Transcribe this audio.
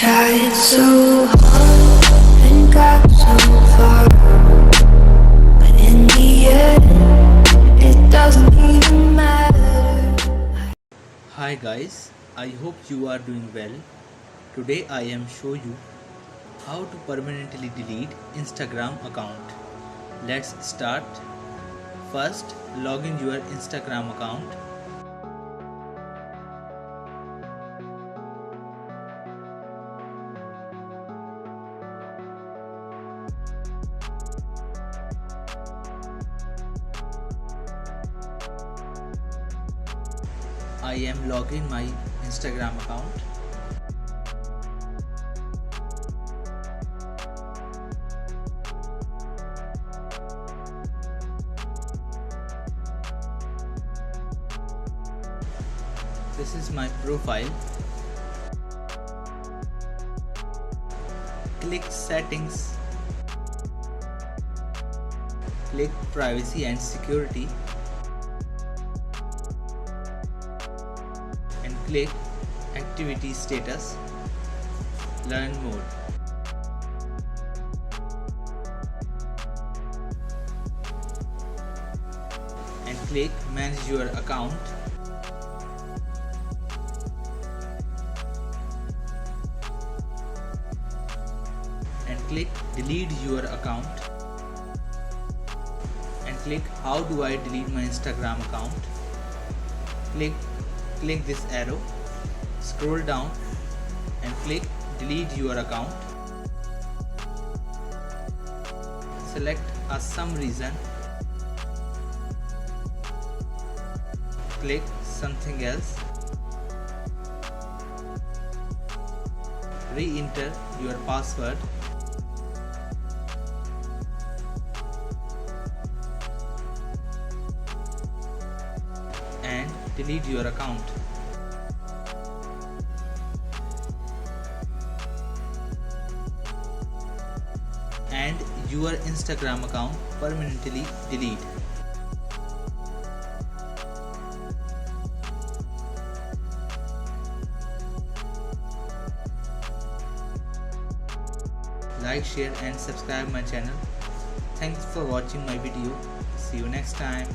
Tried so hard and got so far, but in the end, it doesn't even matter. Hi guys, I hope you are doing well. Today I am show you how to permanently delete Instagram account. Let's start. First, log in your Instagram account. I am logging my Instagram account. This is my profile. Click settings. Click privacy and security. And click activity status. Learn more. And click manage your account. And click delete your account. And click how do I delete my Instagram account. Click this arrow, scroll down and click delete your account. Select some reason, click something else, re-enter your password and delete your account. And your Instagram account permanently delete. Like, share and subscribe my channel. Thanks for watching my video. See you next time.